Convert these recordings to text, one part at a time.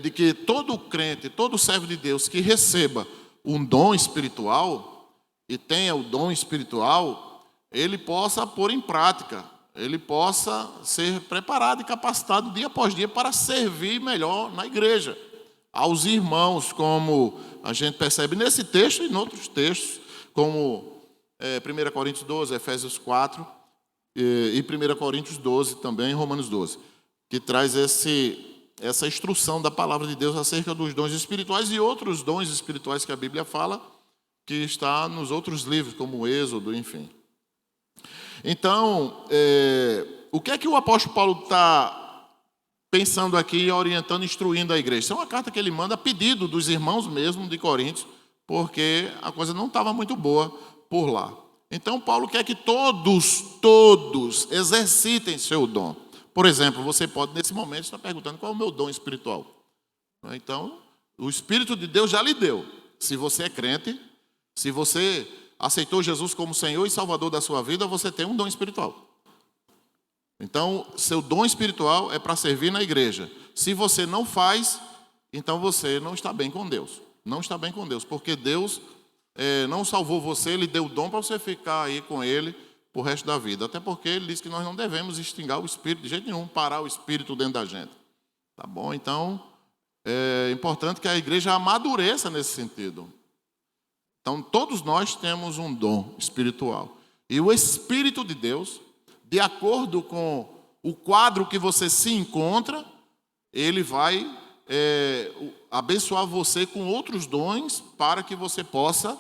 de que todo crente, todo servo de Deus que receba um dom espiritual e tenha o dom espiritual, ele possa pôr em prática, ele possa ser preparado e capacitado dia após dia para servir melhor na igreja, aos irmãos, como a gente percebe nesse texto e em outros textos, como 1 Coríntios 12, Efésios 4 e 1 Coríntios 12 também, Romanos 12, que traz essa instrução da palavra de Deus acerca dos dons espirituais e outros dons espirituais que a Bíblia fala, que está nos outros livros, como o Êxodo, enfim. Então, o que é que o apóstolo Paulo está pensando aqui, orientando, instruindo a igreja? Isso é uma carta que ele manda a pedido dos irmãos mesmo de Coríntios, porque a coisa não estava muito boa por lá. Então, Paulo quer que todos exercitem seu dom. Por exemplo, você pode, nesse momento, estar perguntando qual é o meu dom espiritual. Então, o Espírito de Deus já lhe deu. Se você é crente, se você aceitou Jesus como Senhor e Salvador da sua vida, você tem um dom espiritual. Então, seu dom espiritual é para servir na igreja. Se você não faz, então você não está bem com Deus. Não está bem com Deus, porque Deus não salvou você, Ele deu o dom para você ficar aí com Ele por resto da vida. Até porque Ele diz que nós não devemos extinguir o Espírito de jeito nenhum, parar o Espírito dentro da gente. Tá bom? Então, é importante que a igreja amadureça nesse sentido. Então, todos nós temos um dom espiritual. E o Espírito de Deus, de acordo com o quadro que você se encontra, Ele vai abençoar você com outros dons para que você possa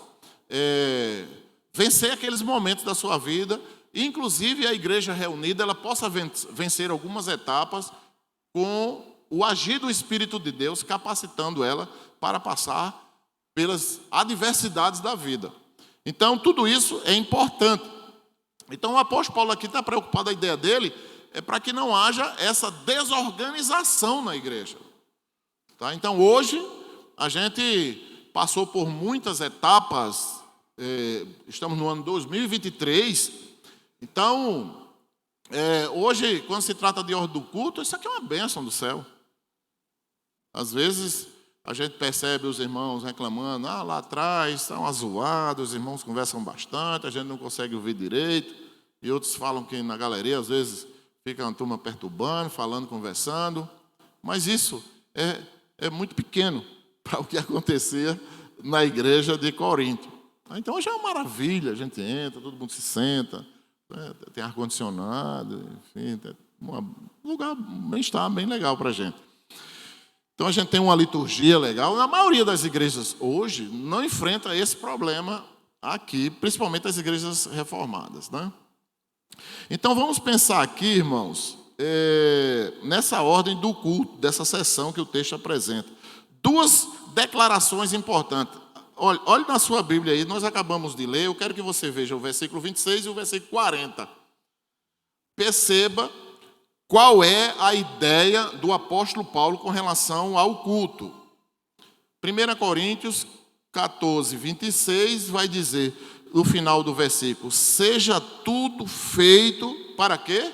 vencer aqueles momentos da sua vida. Inclusive, a igreja reunida ela possa vencer algumas etapas com o agir do Espírito de Deus, capacitando ela para passar pelas adversidades da vida. Então, tudo isso é importante. Então, o apóstolo Paulo aqui está preocupado, a ideia dele é para que não haja essa desorganização na igreja. Tá? Então, hoje, a gente passou por muitas etapas, estamos no ano 2023, então, hoje, quando se trata de ordem do culto, isso aqui é uma bênção do céu. Às vezes, a gente percebe os irmãos reclamando, lá atrás estão azoados, os irmãos conversam bastante, a gente não consegue ouvir direito, e outros falam que na galeria, às vezes, fica uma turma perturbando, falando, conversando, mas isso é muito pequeno para o que acontecia na igreja de Corinto. Então, hoje é uma maravilha, a gente entra, todo mundo se senta, tem ar-condicionado, enfim, tem um lugar, bem-estar, bem legal para a gente. Então, a gente tem uma liturgia legal. A maioria das igrejas hoje não enfrenta esse problema aqui, principalmente as igrejas reformadas, né? Então, vamos pensar aqui, irmãos, nessa ordem do culto, dessa sessão que o texto apresenta. Duas declarações importantes. Olhe na sua Bíblia aí, nós acabamos de ler, eu quero que você veja o versículo 26 e o versículo 40. Perceba qual é a ideia do apóstolo Paulo com relação ao culto. 1 Coríntios 14, 26 vai dizer, no final do versículo, seja tudo feito para quê?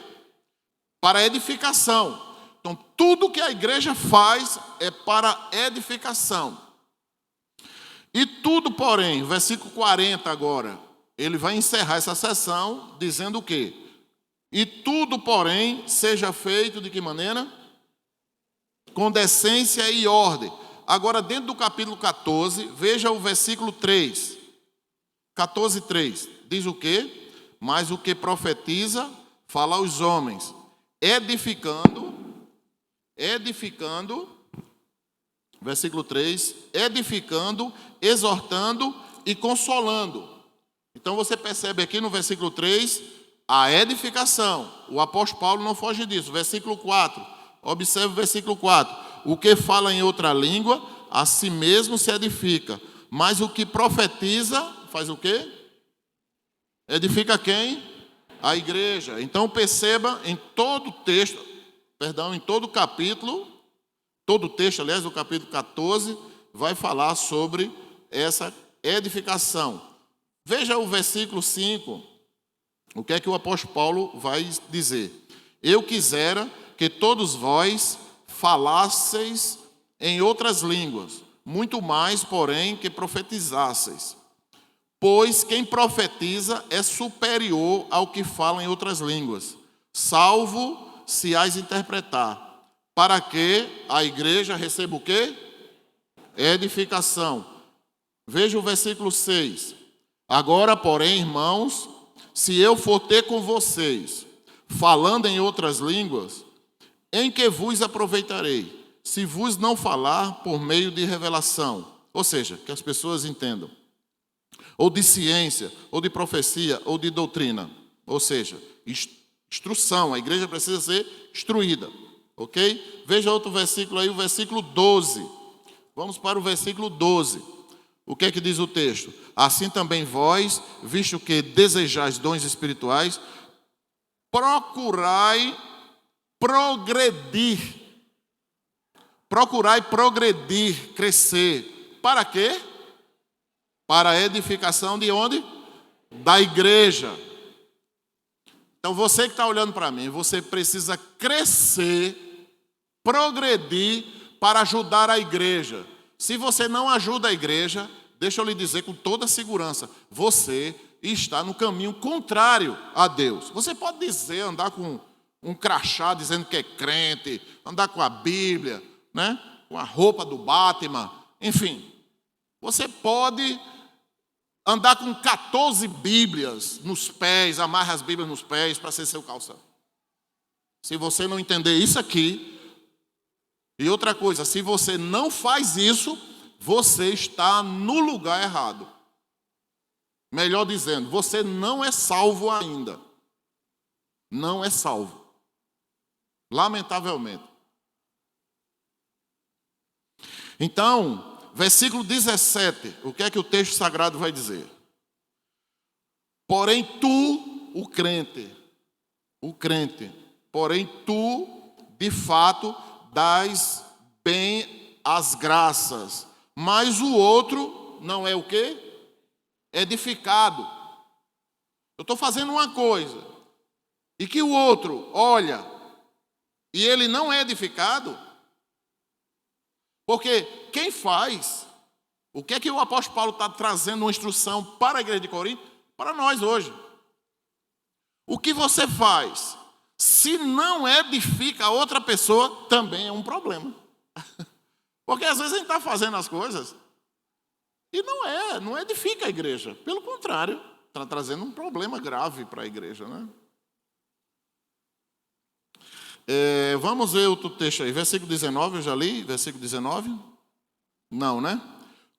Para edificação. Então, tudo que a igreja faz é para edificação. E tudo, porém, versículo 40 agora, ele vai encerrar essa sessão dizendo o quê? E tudo, porém, seja feito de que maneira? Com decência e ordem. Agora, dentro do capítulo 14, veja o versículo 3. 14, 3. Diz o quê? Mas o que profetiza, fala aos homens, edificando, versículo 3, edificando, exortando e consolando. Então, você percebe aqui no versículo 3, a edificação. O apóstolo Paulo não foge disso. Versículo 4. Observe o versículo 4. O que fala em outra língua, a si mesmo se edifica. Mas o que profetiza, faz o quê? Edifica quem? A igreja. Então perceba em todo o texto, em todo o capítulo, todo o texto, aliás, do capítulo 14, vai falar sobre essa edificação. Veja o versículo 5. O que é que o apóstolo Paulo vai dizer? Eu quisera que todos vós falasseis em outras línguas, muito mais, porém, que profetizasseis. Pois quem profetiza é superior ao que fala em outras línguas, salvo se as interpretar, para que a igreja receba o quê? Edificação. Veja o versículo 6. Agora, porém, irmãos, se eu for ter com vocês, falando em outras línguas, em que vos aproveitarei, se vos não falar por meio de revelação? Ou seja, que as pessoas entendam. Ou de ciência, ou de profecia, ou de doutrina. Ou seja, instrução. A igreja precisa ser instruída. Ok? Veja outro versículo aí, o versículo 12. Vamos para o versículo 12. O que é que diz o texto? Assim também vós, visto que desejais dons espirituais, procurai progredir. Procurai progredir, crescer. Para quê? Para a edificação de onde? Da igreja. Então você que está olhando para mim, você precisa crescer, progredir para ajudar a igreja. Se você não ajuda a igreja, deixa eu lhe dizer com toda segurança, você está no caminho contrário a Deus. Você pode dizer, andar com um crachá dizendo que é crente, andar com a Bíblia, né? Com a roupa do Batman, enfim. Você pode andar com 14 Bíblias nos pés, amarra as Bíblias nos pés para ser seu calção. Se você não entender isso aqui, e outra coisa, se você não faz isso, você está no lugar errado. Melhor dizendo, você não é salvo ainda. Não é salvo. Lamentavelmente. Então, versículo 17, o que é que o texto sagrado vai dizer? Porém tu, o crente, porém tu, de fato, dás bem as graças, mas o outro não é o quê? Edificado. Eu estou fazendo uma coisa, e que o outro olha, e ele não é edificado, porque quem faz, o que é que o apóstolo Paulo está trazendo uma instrução para a igreja de Corinto? Para nós hoje. O que você faz, se não edifica a outra pessoa, também é um problema. Porque às vezes a gente está fazendo as coisas e não edifica a igreja. Pelo contrário, está trazendo um problema grave para a igreja, né? Vamos ver outro texto aí, versículo 19, eu já li, versículo 19? Não, né?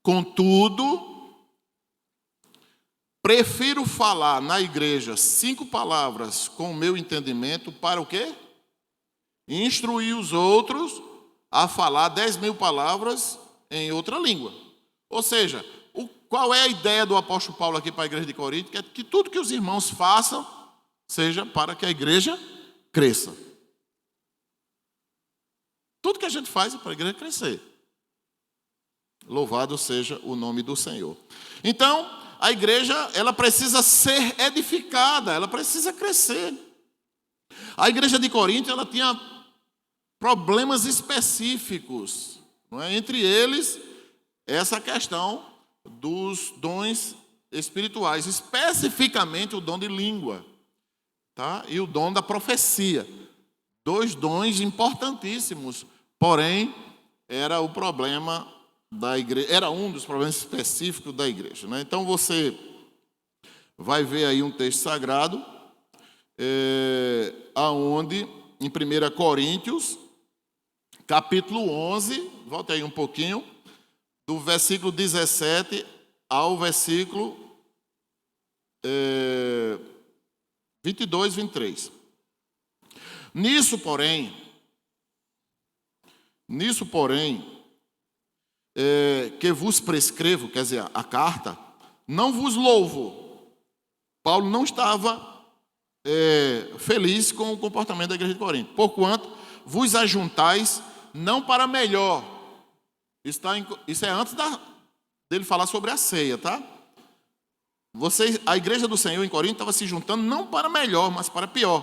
Contudo, prefiro falar na igreja 5 palavras com o meu entendimento para o quê? Instruir os outros a falar 10.000 palavras em outra língua. Ou seja, qual é a ideia do apóstolo Paulo aqui para a igreja de Corinto? Que tudo que os irmãos façam seja para que a igreja cresça. Tudo que a gente faz é para a igreja crescer. Louvado seja o nome do Senhor. Então, a igreja, ela precisa ser edificada, ela precisa crescer. A igreja de Corinto, ela tinha problemas específicos, não é? Entre eles, essa questão dos dons espirituais, especificamente o dom de língua, tá? E o dom da profecia. 2 dons importantíssimos, porém, era o problema da igreja, era um dos problemas específicos da igreja, né? Então você vai ver aí um texto sagrado, aonde em 1 Coríntios, capítulo 11, volta aí um pouquinho, do versículo 17 ao versículo 22, 23. Nisso, porém, que vos prescrevo, quer dizer, a carta, não vos louvo. Paulo não estava feliz com o comportamento da igreja de Corinto. Porquanto vos ajuntais não para melhor. Isso é antes dele falar sobre a ceia, tá? A igreja do Senhor em Corinto estava se juntando não para melhor, mas para pior.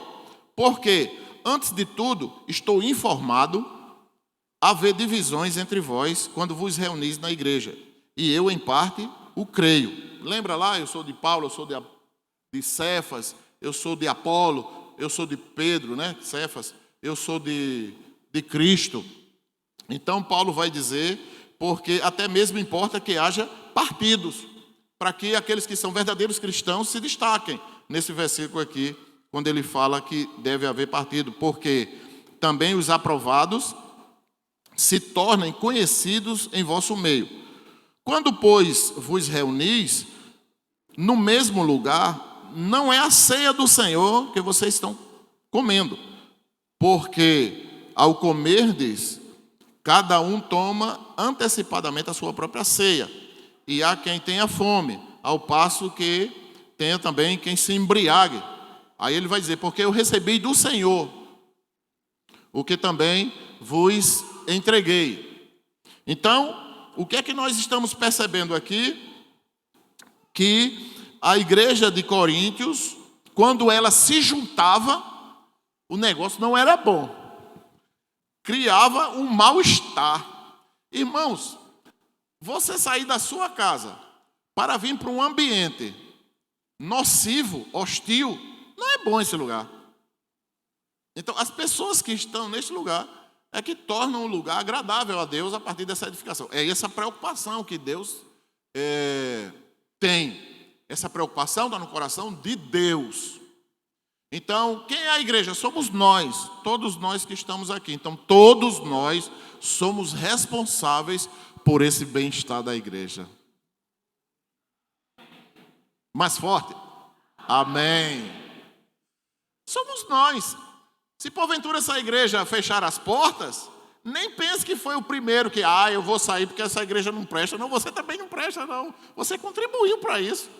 Porque, antes de tudo, estou informado haver divisões entre vós quando vos reunis na igreja. E eu, em parte, o creio. Lembra lá, eu sou de Paulo, eu sou de Cefas, eu sou de Apolo, eu sou de Pedro, né? Cefas, eu sou de Cristo. Então Paulo vai dizer, porque até mesmo importa que haja partidos, para que aqueles que são verdadeiros cristãos se destaquem. Nesse versículo aqui, quando ele fala que deve haver partido, porque também os aprovados se tornem conhecidos em vosso meio. Quando, pois, vos reunis no mesmo lugar, não é a ceia do Senhor que vocês estão comendo, porque ao comerdes, cada um toma antecipadamente a sua própria ceia, e há quem tenha fome, ao passo que tenha também quem se embriague. Aí ele vai dizer, porque eu recebi do Senhor o que também vos entreguei. Então, o que é que nós estamos percebendo aqui? Que a igreja de Coríntios, quando ela se juntava, o negócio não era bom. Criava um mal-estar. Irmãos, você sair da sua casa para vir para um ambiente nocivo, hostil, não é bom esse lugar. Então, as pessoas que estão neste lugar é que tornam o lugar agradável a Deus a partir dessa edificação. É essa preocupação que Deus tem. Essa preocupação está no coração de Deus. Então, quem é a igreja? Somos nós, todos nós que estamos aqui. Então, todos nós somos responsáveis por esse bem-estar da igreja. Mais forte? Amém. Somos nós. Se porventura essa igreja fechar as portas, nem pense que foi o primeiro que, eu vou sair porque essa igreja não presta. Não, você também não presta, não. Você contribuiu para isso.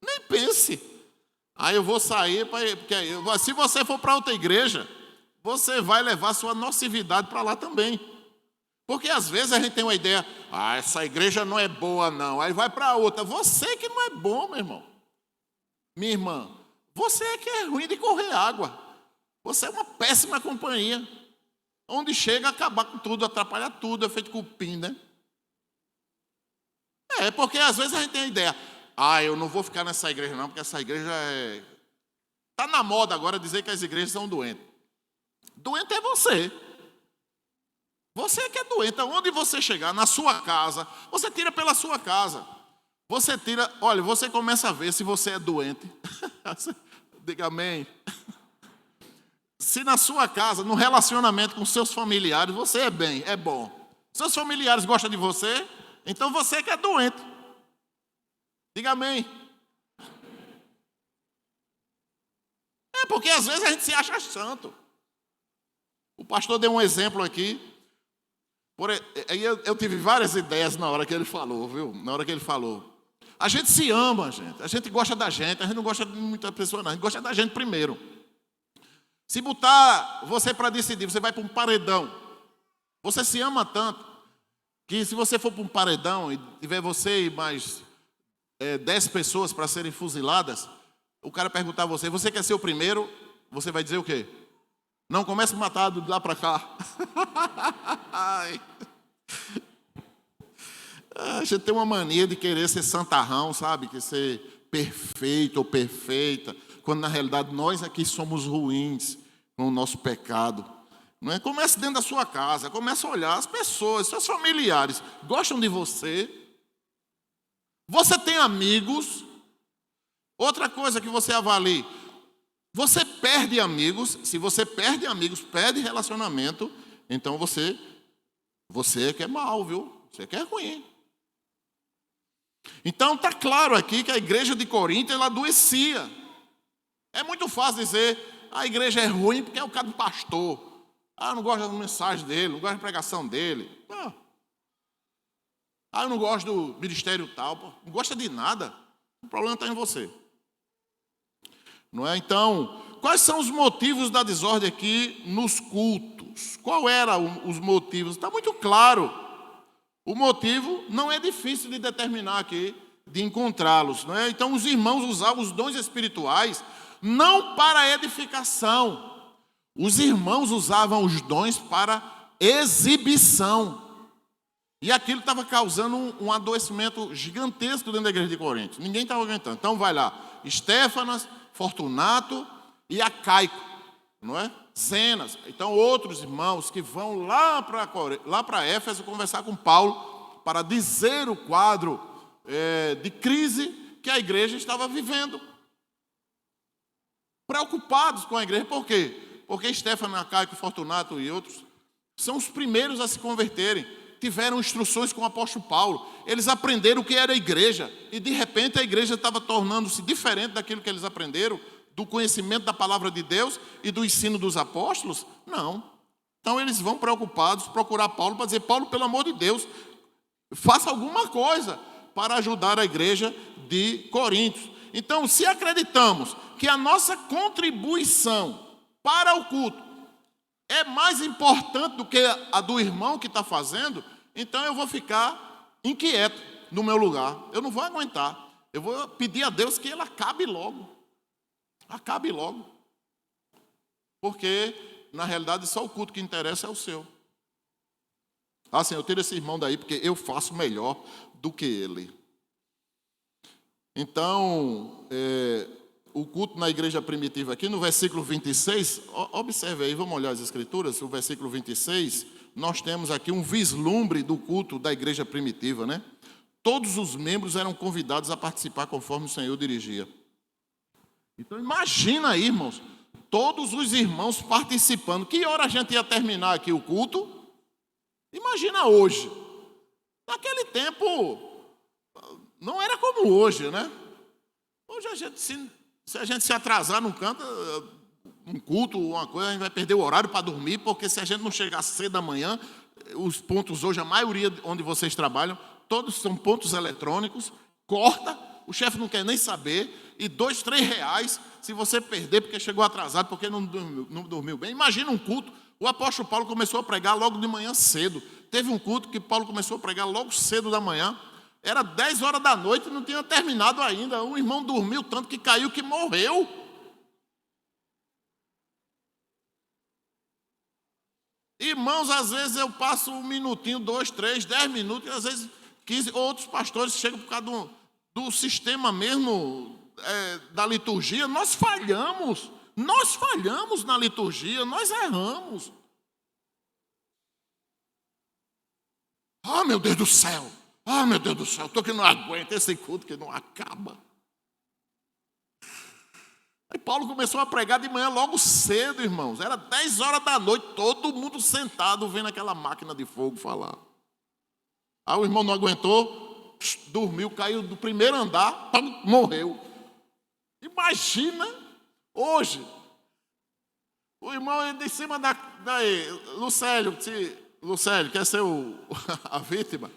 Nem pense. Eu vou sair, porque se você for para outra igreja, você vai levar sua nocividade para lá também. Porque às vezes a gente tem uma ideia, essa igreja não é boa não, aí vai para outra. Você que não é bom, meu irmão. Minha irmã, você é que é ruim de correr água. Você é uma péssima companhia. Onde chega, acabar com tudo, atrapalhar tudo, é feito cupim, né? Porque às vezes a gente tem a ideia, eu não vou ficar nessa igreja não, porque essa igreja está na moda agora dizer que as igrejas são doentes. Doente é você. Você que é doente. Onde você chegar, na sua casa, você tira pela sua casa. Você tira, olha, você começa a ver se você é doente. Diga amém. Se na sua casa, no relacionamento com seus familiares, você é bom. Seus familiares gostam de você, então você que é doente. Diga amém. Porque às vezes a gente se acha santo. O pastor deu um exemplo aqui. Eu tive várias ideias na hora que ele falou, viu? Na hora que ele falou. A gente se ama, gente. A gente gosta da gente. A gente não gosta de muita pessoa, não. A gente gosta da gente primeiro. Se botar você para decidir, você vai para um paredão. Você se ama tanto que se você for para um paredão e tiver você e mais 10 pessoas para serem fuziladas, o cara perguntar a você, você quer ser o primeiro? Você vai dizer o quê? Não, comece a matar de lá para cá. A gente tem uma mania de querer ser santarrão, sabe? Que ser perfeito ou perfeita, quando na realidade nós aqui somos ruins com o nosso pecado. Não é? Comece dentro da sua casa, comece a olhar as pessoas, seus familiares gostam de você. Você tem amigos. Outra coisa que você avalie, você perde amigos. Se você perde amigos, perde relacionamento, então você é que é mal, viu? Você que é ruim. Então está claro aqui que a igreja de Corinto ela adoecia. É muito fácil dizer a igreja é ruim porque é o cara do pastor. Eu não gosto da mensagem dele, não gosto da pregação dele. Eu não gosto do ministério tal. Não gosta de nada. O problema está em você. Não é? Então, quais são os motivos da desordem aqui nos cultos? Qual eram os motivos? Está muito claro. O motivo não é difícil de determinar aqui, de encontrá-los. Não é? Então, os irmãos usavam os dons espirituais não para edificação. Os irmãos usavam os dons para exibição. E aquilo estava causando um adoecimento gigantesco dentro da igreja de Corinto. Ninguém estava aguentando. Então vai lá, Estéfanas, Fortunato e Acaico, não é? Zenas. Então outros irmãos que vão lá para Éfeso conversar com Paulo para dizer o quadro de crise que a igreja estava vivendo. Preocupados com a igreja. Por quê? Porque Estéfanas, Acaico, Fortunato e outros são os primeiros a se converterem. Tiveram instruções com o apóstolo Paulo. Eles aprenderam o que era a igreja. E de repente a igreja estava tornando-se diferente daquilo que eles aprenderam, do conhecimento da palavra de Deus e do ensino dos apóstolos. Não. Então eles vão preocupados procurar Paulo para dizer: Paulo, pelo amor de Deus, faça alguma coisa para ajudar a igreja de Corinto. Então, se acreditamos que a nossa contribuição para o culto é mais importante do que a do irmão que está fazendo, então eu vou ficar inquieto no meu lugar. Eu não vou aguentar. Eu vou pedir a Deus que ele acabe logo. Acabe logo. Porque, na realidade, só o culto que interessa é o seu. Assim, eu tiro esse irmão daí porque eu faço melhor do que ele. Então, o culto na igreja primitiva aqui, no versículo 26, observe aí, vamos olhar as escrituras, o versículo 26, nós temos aqui um vislumbre do culto da igreja primitiva, né? Todos os membros eram convidados a participar conforme o Senhor dirigia. Então imagina aí, irmãos, todos os irmãos participando. Que hora a gente ia terminar aqui o culto? Imagina hoje. Naquele tempo, não era como hoje, né? Hoje a gente, se a gente se atrasar num canto, um culto, uma coisa, a gente vai perder o horário para dormir, porque se a gente não chegar cedo da manhã, os pontos hoje, a maioria onde vocês trabalham, todos são pontos eletrônicos, corta, o chefe não quer nem saber, e 2, 3 reais se você perder porque chegou atrasado, porque não dormiu bem. Imagina um culto, o apóstolo Paulo começou a pregar logo de manhã cedo. Teve um culto que Paulo começou a pregar logo cedo da manhã, era 10 horas da noite e não tinha terminado ainda. Um irmão dormiu tanto que caiu que morreu. Irmãos, às vezes eu passo 1 minutinho, 2, 3, 10 minutos, e às vezes 15, outros pastores chegam por causa do sistema mesmo da liturgia. Nós falhamos na liturgia, nós erramos. Ah, meu Deus do céu! Ah, meu Deus do céu, estou que não aguento esse culto que não acaba. Aí Paulo começou a pregar de manhã logo cedo, irmãos. Era 10 horas da noite, todo mundo sentado vendo aquela máquina de fogo falar. Aí o irmão não aguentou, dormiu, caiu do primeiro andar, morreu. Imagina hoje, o irmão de cima daí, Lucélio, quer ser a vítima?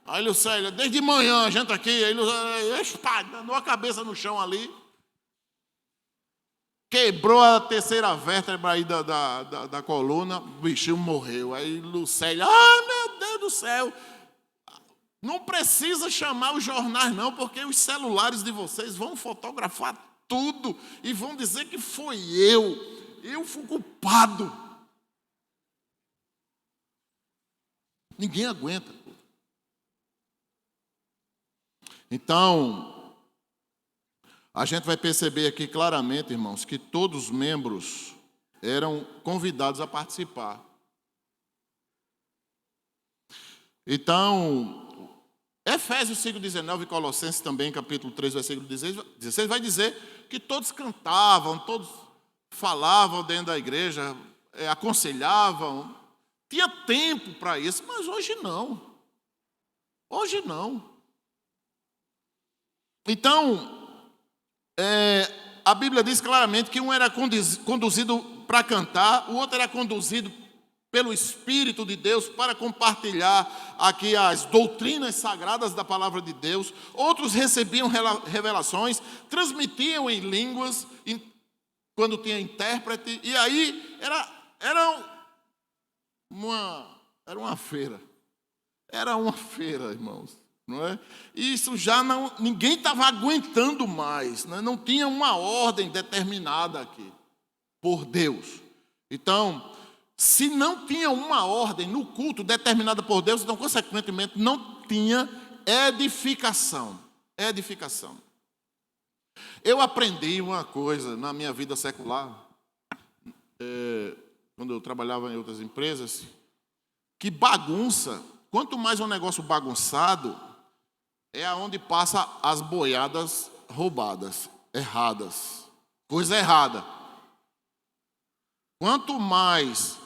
Aí Lucélio, desde manhã a gente aqui, aí Lucélio, dando a cabeça no chão ali, quebrou a terceira vértebra aí da coluna, o bichinho morreu. Aí Lucélio, meu Deus do céu, não precisa chamar os jornais não, porque os celulares de vocês vão fotografar tudo e vão dizer que foi eu fui culpado. Ninguém aguenta. Então, a gente vai perceber aqui claramente, irmãos, que todos os membros eram convidados a participar. Então, Efésios 5,19 e Colossenses também, capítulo 3, versículo 16, vai dizer que todos cantavam, todos falavam dentro da igreja, aconselhavam. Tinha tempo para isso, mas hoje não. Hoje não. Então, a Bíblia diz claramente que um era conduzido para cantar, o outro era conduzido pelo Espírito de Deus para compartilhar aqui as doutrinas sagradas da palavra de Deus. Outros recebiam revelações, transmitiam em línguas, quando tinha intérprete, e aí era uma feira. Era uma feira, irmãos. Não é? E isso já ninguém estava aguentando mais, né? Não tinha uma ordem determinada aqui por Deus. Então, se não tinha uma ordem no culto determinada por Deus, então, consequentemente, não tinha edificação. Edificação. Eu aprendi uma coisa na minha vida secular, quando eu trabalhava em outras empresas, que bagunça, quanto mais um negócio bagunçado, é aonde passa as boiadas roubadas, erradas, coisa errada. Quanto mais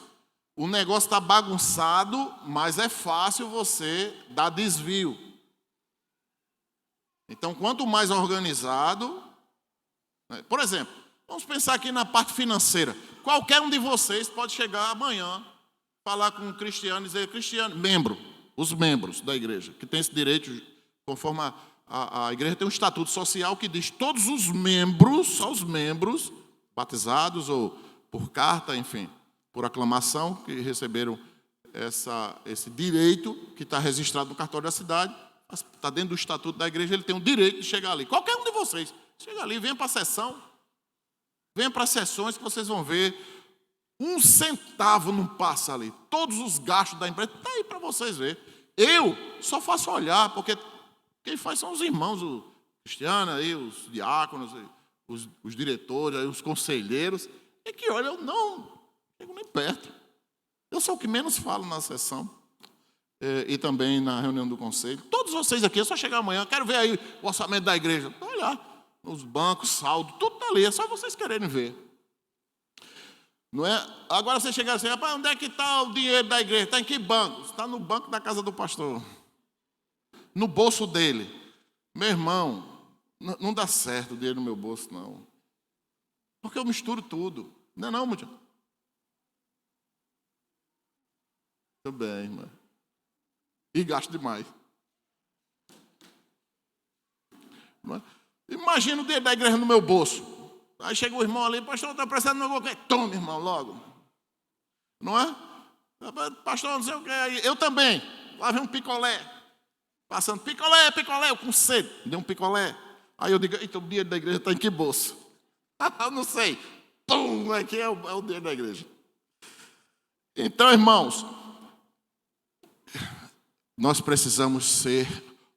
o negócio está bagunçado, mais é fácil você dar desvio. Então, quanto mais organizado, por exemplo, vamos pensar aqui na parte financeira. Qualquer um de vocês pode chegar amanhã, falar com um cristiano e dizer, cristiano, os membros da igreja, que tem esse direito, conforme a igreja tem um estatuto social que diz todos os membros, só os membros, batizados ou por carta, enfim, por aclamação, que receberam esse direito, que está registrado no cartório da cidade, está dentro do estatuto da igreja, ele tem o direito de chegar ali. Qualquer um de vocês, chega ali, venha para a sessão, venha para as sessões que vocês vão ver, 1 centavo não passa ali. Todos os gastos da empresa, está aí para vocês verem. Eu só faço olhar, porque quem faz são os irmãos, o Cristiano, aí, os diáconos, os diretores, aí, os conselheiros, e que olha, eu não chego nem perto. Eu sou o que menos falo na sessão e também na reunião do conselho. Todos vocês aqui, é só chegar amanhã, quero ver aí o orçamento da igreja. Olha, nos bancos, saldo, tudo está ali, é só vocês quererem ver. Não é? Agora você chega assim, rapaz, onde é que está o dinheiro da igreja? Está em que banco? Está no banco da casa do pastor. No bolso dele. Meu irmão, não dá certo o dinheiro no meu bolso, não. Porque eu misturo tudo. Não é não, Mutia? Tudo bem, irmão. E gasto demais. Imagina o dinheiro da igreja no meu bolso. Aí chega o irmão ali, pastor, está precisando do meu bolso. Toma, irmão, logo. Não é? Pastor, não sei o que. Eu também. Lá vem um picolé. Passando, picolé, eu com sede. Deu um picolé. Aí eu digo, então o dinheiro da igreja está em que bolso? Eu não sei. Pum, aqui é o dinheiro da igreja. Então, irmãos, nós precisamos ser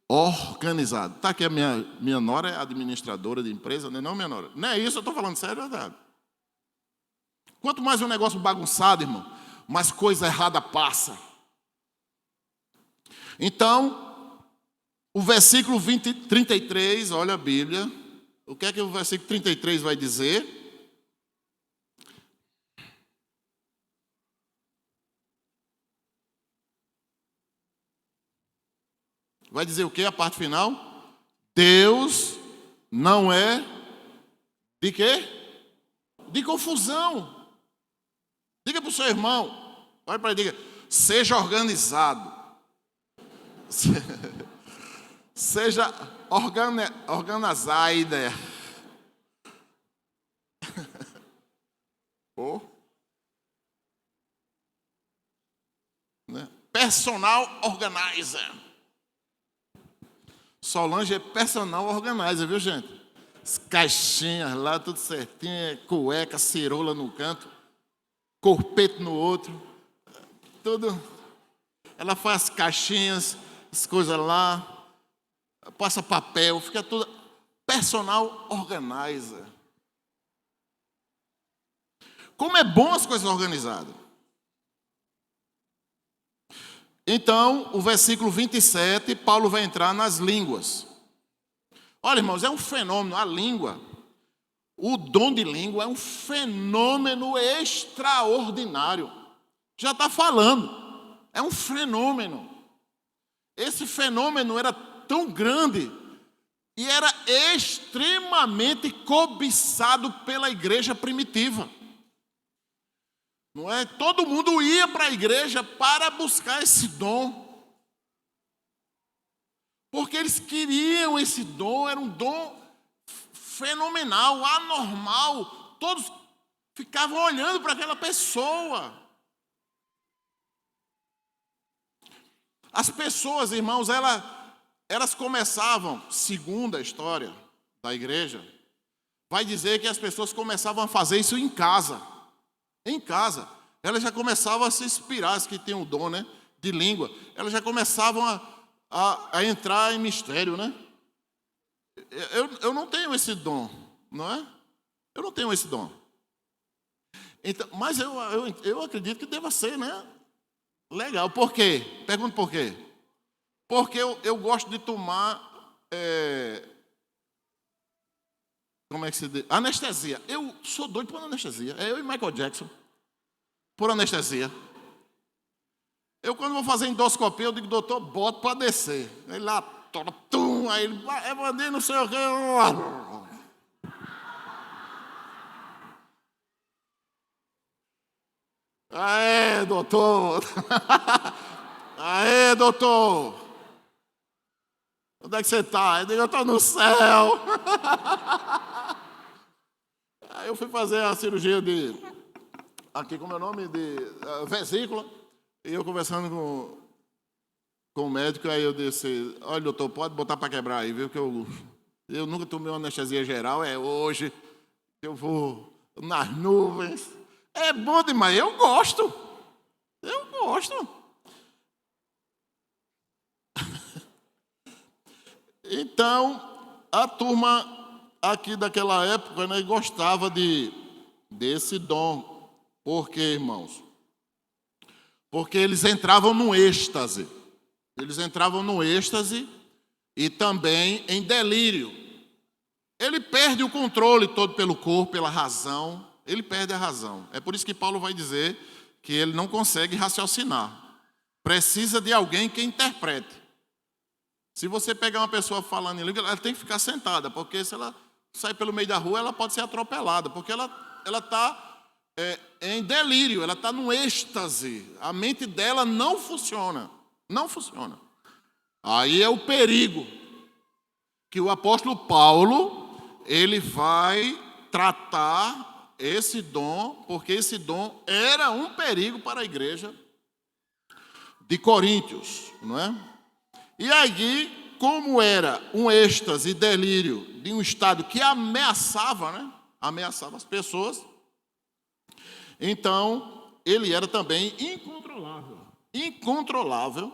organizados. Está aqui a minha nora é administradora de empresa, não é não, minha nora? Não é isso, eu estou falando sério, é verdade. Quanto mais um negócio bagunçado, irmão, mais coisa errada passa. Então, o versículo 33, olha a Bíblia. O que é que o versículo 33 vai dizer? Vai dizer o que a parte final? Deus não é de quê? De confusão. Diga para o seu irmão, olha para ele e diga, seja organizado. Seja organizado. Oh. Né? Personal organizer. Solange é personal organizer, viu, gente? As caixinhas lá, tudo certinho, cueca, cirola no canto, corpete no outro, tudo. Ela faz as caixinhas, as coisas lá, passa papel, fica tudo. Personal organizer. Como é bom as coisas organizadas. Então, o versículo 27, Paulo vai entrar nas línguas. Olha, irmãos, é um fenômeno, a língua, o dom de língua é um fenômeno extraordinário. Já está falando, é um fenômeno. Esse fenômeno era tão grande e era extremamente cobiçado pela igreja primitiva. Não é? Todo mundo ia para a igreja para buscar esse dom. Porque eles queriam esse dom, era um dom fenomenal, anormal. Todos ficavam olhando para aquela pessoa. As pessoas, irmãos, elas começavam, segundo a história da igreja, vai dizer que as pessoas começavam a fazer isso em casa. em casa. Elas já começavam a se inspirar, as que tinham o dom, né, de língua. Elas já começavam a entrar em mistério, né? Eu não tenho esse dom, não é? Eu não tenho esse dom. Então, mas eu acredito que deva ser, né? Legal. Por quê? Pergunto por quê. Porque eu gosto de tomar, como é que se diz? Anestesia. Eu sou doido por anestesia. É eu e Michael Jackson. Por anestesia. Eu, quando vou fazer endoscopia, eu digo, doutor, bota para descer. Ele lá, tum, aí ele, Evandir, não sei o quê. Aê, doutor. Aê, doutor. Onde é que você está? Eu digo, eu estou no céu. Aí eu fui fazer a cirurgia aqui, como é o nome? De vesícula. E eu conversando com o médico, aí eu disse, olha, doutor, pode botar para quebrar aí, viu? Que eu nunca tomei uma anestesia geral, é hoje. Eu vou nas nuvens. É bom demais, eu gosto. Eu gosto. Então, a turma aqui daquela época, né, gostava desse dom. Por quê, irmãos? Porque eles entravam no êxtase. Eles entravam no êxtase e também em delírio. Ele perde o controle todo pelo corpo, pela razão. Ele perde a razão. É por isso que Paulo vai dizer que ele não consegue raciocinar. Precisa de alguém que interprete. Se você pegar uma pessoa falando em língua, ela tem que ficar sentada, porque se ela sair pelo meio da rua, ela pode ser atropelada, porque ela está em delírio, ela está no êxtase. A mente dela não funciona. Não funciona. Aí é o perigo que o apóstolo Paulo, ele vai tratar esse dom, porque esse dom era um perigo para a igreja de Coríntios, não é? E aí, como era um êxtase e delírio de um estado que ameaçava, né? Ameaçava as pessoas, então ele era também incontrolável. Incontrolável.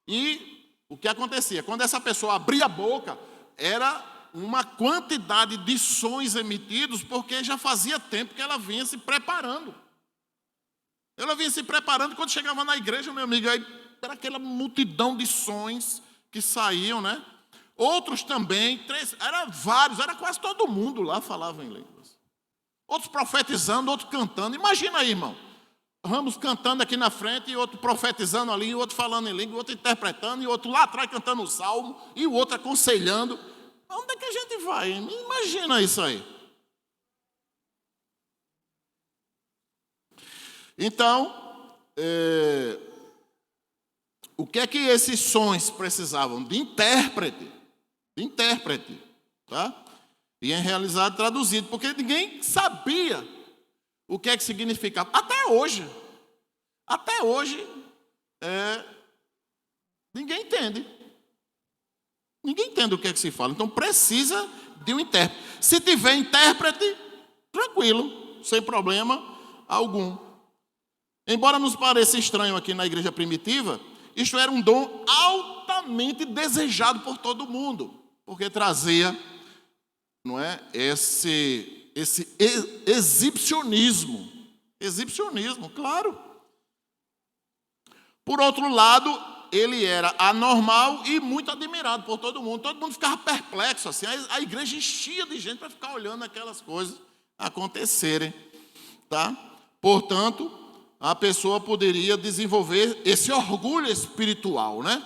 E o que acontecia? Quando essa pessoa abria a boca, era uma quantidade de sons emitidos, porque já fazia tempo que ela vinha se preparando. Ela vinha se preparando, quando chegava na igreja, meu amigo, aí era aquela multidão de sons que saíam, né? Outros também, era vários, era quase todo mundo lá falava em línguas. Outros profetizando, outros cantando. Imagina aí, irmão. Ramos cantando aqui na frente, e outro profetizando ali, e outro falando em língua, e outro interpretando, e outro lá atrás cantando o salmo, e o outro aconselhando. Onde é que a gente vai? Imagina isso aí. Então, o que é que esses sons precisavam? De intérprete. De intérprete. Tá? E em realidade traduzido, porque ninguém sabia o que é que significava. Até hoje. Até hoje, ninguém entende. Ninguém entende o que é que se fala. Então precisa de um intérprete. Se tiver intérprete, tranquilo, sem problema algum. Embora nos pareça estranho aqui na igreja primitiva, isto era um dom altamente desejado por todo mundo, porque trazia, não é, esse exibicionismo. Exibicionismo, claro. Por outro lado, ele era anormal e muito admirado por todo mundo. Todo mundo ficava perplexo, assim. A igreja enchia de gente para ficar olhando aquelas coisas acontecerem, tá? Portanto, a pessoa poderia desenvolver esse orgulho espiritual, né?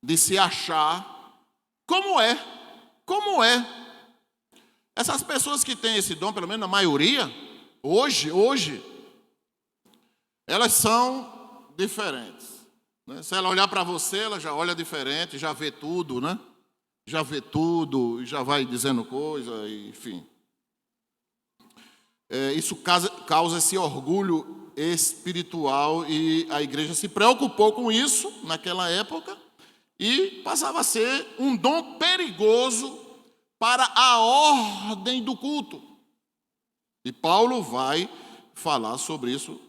De se achar como é. Como é. Essas pessoas que têm esse dom, pelo menos a maioria, hoje, elas são diferentes. Né? Se ela olhar para você, ela já olha diferente, já vê tudo, né? Já vê tudo, já vai dizendo coisa, enfim. Isso causa esse orgulho espiritual e a igreja se preocupou com isso naquela época e passava a ser um dom perigoso para a ordem do culto. E Paulo vai falar sobre isso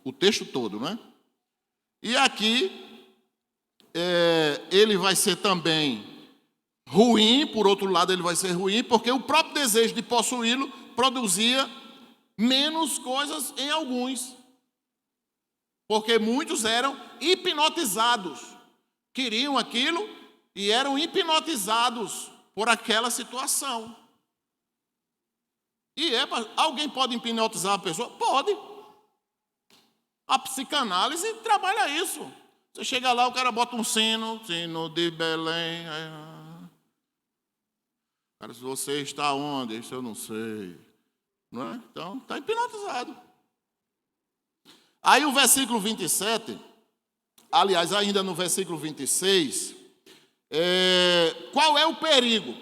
o texto todo, não é? E aqui ele vai ser também ruim, por outro lado ele vai ser ruim, porque o próprio desejo de possuí-lo produzia menos coisas em alguns. Porque muitos eram hipnotizados, queriam aquilo e eram hipnotizados por aquela situação. E alguém pode hipnotizar a pessoa? Pode. A psicanálise trabalha isso. Você chega lá, o cara bota um sino de Belém. Cara, se você está onde? Isso eu não sei. Não é? Então, está hipnotizado. Aí o versículo 27, aliás, ainda no versículo 26, qual é o perigo?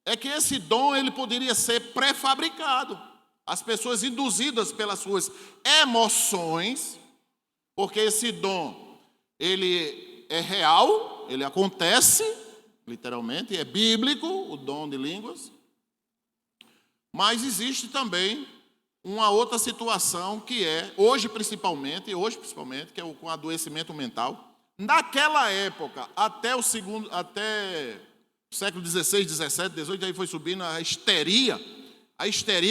É que esse dom ele poderia ser pré-fabricado. As pessoas induzidas pelas suas emoções, porque esse dom, ele é real, ele acontece, literalmente, é bíblico, o dom de línguas. Mas existe também uma outra situação que hoje principalmente, que é com adoecimento mental. Naquela época, até o século XVI, XVII, XVIII, aí foi subindo a histeria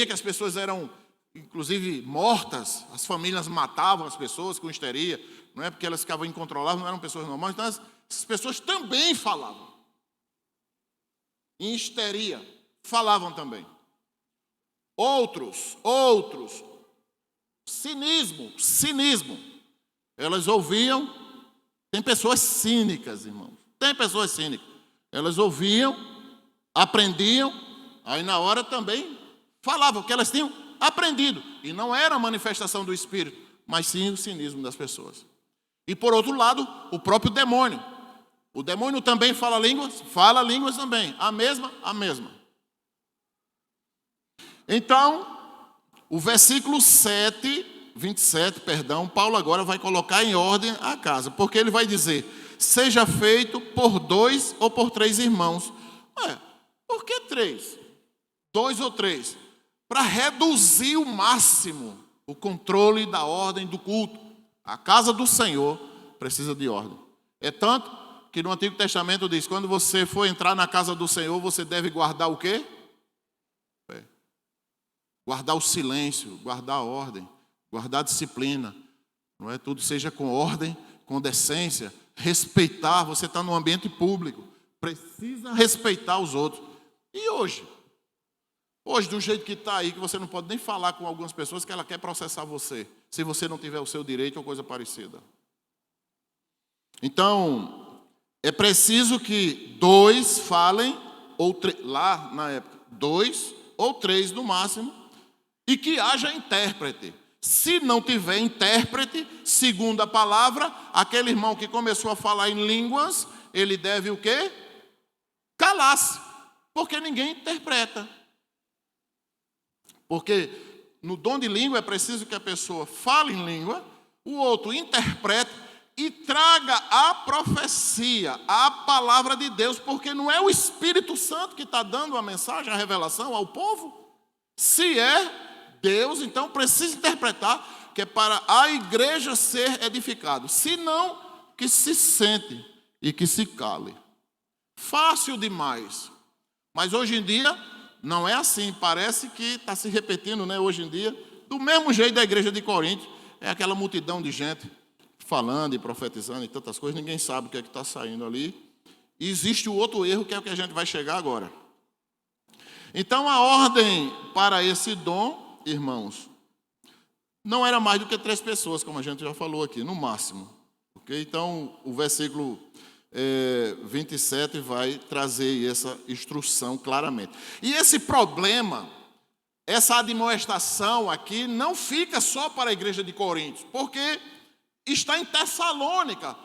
que as pessoas eram, inclusive, mortas, as famílias matavam as pessoas com histeria, não é porque elas ficavam incontroláveis, não eram pessoas normais, então essas pessoas também falavam. Em histeria, falavam também. Outros, cinismo. Elas ouviam, tem pessoas cínicas, irmãos, Elas ouviam, aprendiam, aí na hora também falavam que elas tinham aprendido. E não era a manifestação do Espírito, mas sim o cinismo das pessoas. E por outro lado, o próprio demônio. O demônio também fala línguas também, a mesma. Então, o versículo 27, Paulo agora vai colocar em ordem a casa, porque ele vai dizer, seja feito por 2 ou por 3 irmãos. Por que 3? 2 ou 3? Para reduzir o máximo o controle da ordem do culto. A casa do Senhor precisa de ordem. É tanto que no Antigo Testamento diz, quando você for entrar na casa do Senhor, você deve guardar o quê? Guardar o silêncio, guardar a ordem, guardar a disciplina. Não é? Tudo seja com ordem, com decência, respeitar. Você está no ambiente público, precisa respeitar os outros. E hoje, do jeito que está aí, que você não pode nem falar com algumas pessoas que ela quer processar você, se você não tiver o seu direito ou coisa parecida. Então, é preciso que 2 falem, ou lá na época, 2 ou 3 no máximo, e que haja intérprete. Se não tiver intérprete, segundo a palavra, aquele irmão que começou a falar em línguas, ele deve o quê? Calar-se, porque ninguém interpreta. Porque no dom de língua é preciso que a pessoa fale em língua, o outro interprete e traga a profecia, a palavra de Deus, porque não é o Espírito Santo que está dando a mensagem, a revelação ao povo. Se é Deus, então precisa interpretar, que é para a igreja ser edificada. Se não, que se sente e que se cale. Fácil demais. Mas hoje em dia não é assim. Parece que está se repetindo, né? Hoje em dia, do mesmo jeito da igreja de Corinto, é aquela multidão de gente falando e profetizando e tantas coisas, ninguém sabe o que é que está saindo ali. E existe o outro erro, que é o que a gente vai chegar agora. Então a ordem para esse dom, irmãos, não era mais do que 3 pessoas, como a gente já falou aqui, no máximo. Okay? Então, o versículo 27 vai trazer essa instrução claramente. E esse problema, essa admoestação aqui, não fica só para a igreja de Corinto, porque está em Tessalônica.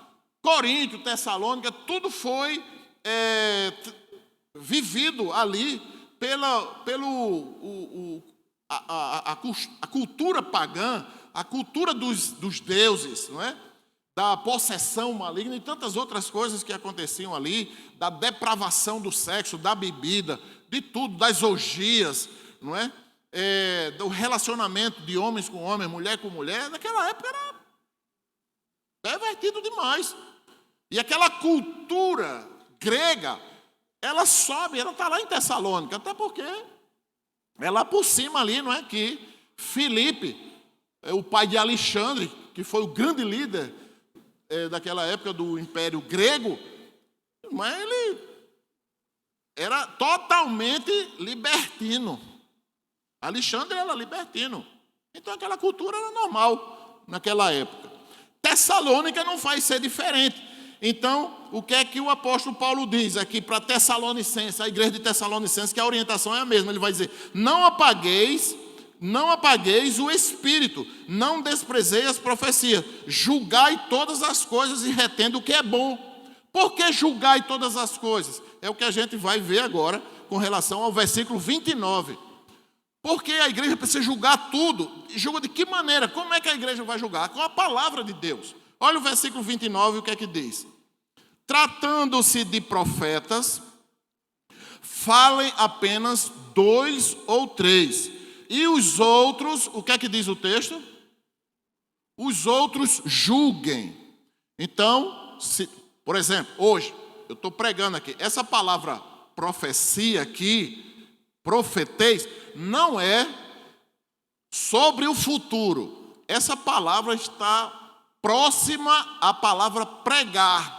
Corinto, Tessalônica, tudo foi vivido ali a cultura pagã, a cultura dos deuses, não é? Da possessão maligna e tantas outras coisas que aconteciam ali, da depravação do sexo, da bebida, de tudo, das orgias, não é? do relacionamento de homens com homens, mulher com mulher, naquela época era pervertido demais. E aquela cultura grega, ela sobe, ela está lá em Tessalônica, até porque é lá por cima ali, não é? Que Filipe, o pai de Alexandre, que foi o grande líder daquela época do Império Grego, mas ele era totalmente libertino. Alexandre era libertino. Então aquela cultura era normal naquela época. Tessalônica não faz ser diferente. Então, o que é que o apóstolo Paulo diz aqui para Tessalonicenses, a igreja de Tessalonicenses, que a orientação é a mesma. Ele vai dizer: não apagueis o espírito, não desprezeis as profecias, julgai todas as coisas e retendo o que é bom. Por que julgai todas as coisas? É o que a gente vai ver agora com relação ao versículo 29. Porque a igreja precisa julgar tudo. Julga de que maneira? Como é que a igreja vai julgar? Com a palavra de Deus. Olha o versículo 29, o que é que diz? Tratando-se de profetas, falem apenas 2 ou 3. E os outros, o que é que diz o texto? Os outros julguem. Então, por exemplo, hoje, eu estou pregando aqui, essa palavra profecia aqui, profetês, não é sobre o futuro. Essa palavra está próxima à palavra pregar.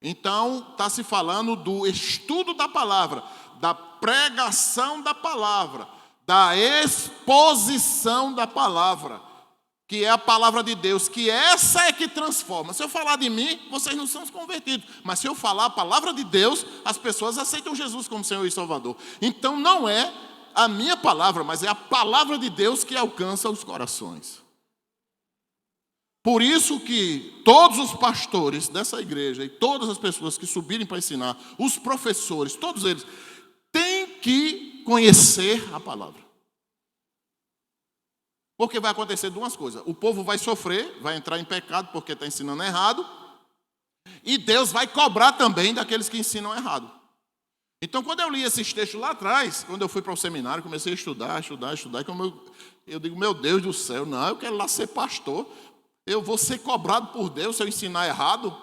Então, está se falando do estudo da palavra, da pregação da palavra, da exposição da palavra, que é a palavra de Deus, que essa é que transforma. Se eu falar de mim, vocês não são convertidos. Mas se eu falar a palavra de Deus, as pessoas aceitam Jesus como Senhor e Salvador. Então, não é a minha palavra, mas é a palavra de Deus que alcança os corações. Por isso que todos os pastores dessa igreja e todas as pessoas que subirem para ensinar, os professores, todos eles, têm que conhecer a palavra. Porque vai acontecer duas coisas. O povo vai sofrer, vai entrar em pecado porque está ensinando errado. E Deus vai cobrar também daqueles que ensinam errado. Então, quando eu li esses textos lá atrás, quando eu fui para o seminário, comecei a estudar. E como eu digo, meu Deus do céu, não, eu quero lá ser pastor. Eu vou ser cobrado por Deus se eu ensinar errado?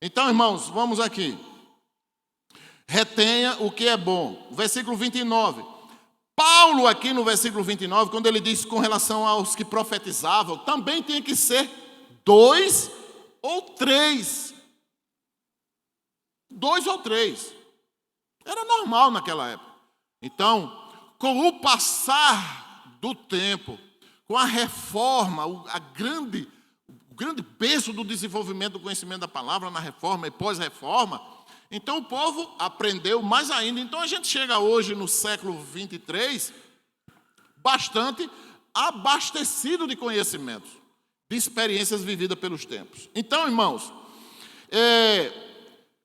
Então, irmãos, vamos aqui. Retenha o que é bom. Versículo 29. Paulo, aqui no versículo 29, quando ele diz com relação aos que profetizavam, também tinha que ser 2 ou 3. 2 ou 3. Era normal naquela época. Então, com o passar do tempo, com a reforma, o grande peso do desenvolvimento do conhecimento da palavra na reforma e pós-reforma, então o povo aprendeu mais ainda. Então a gente chega hoje no século 23 bastante abastecido de conhecimentos, de experiências vividas pelos tempos. Então, irmãos,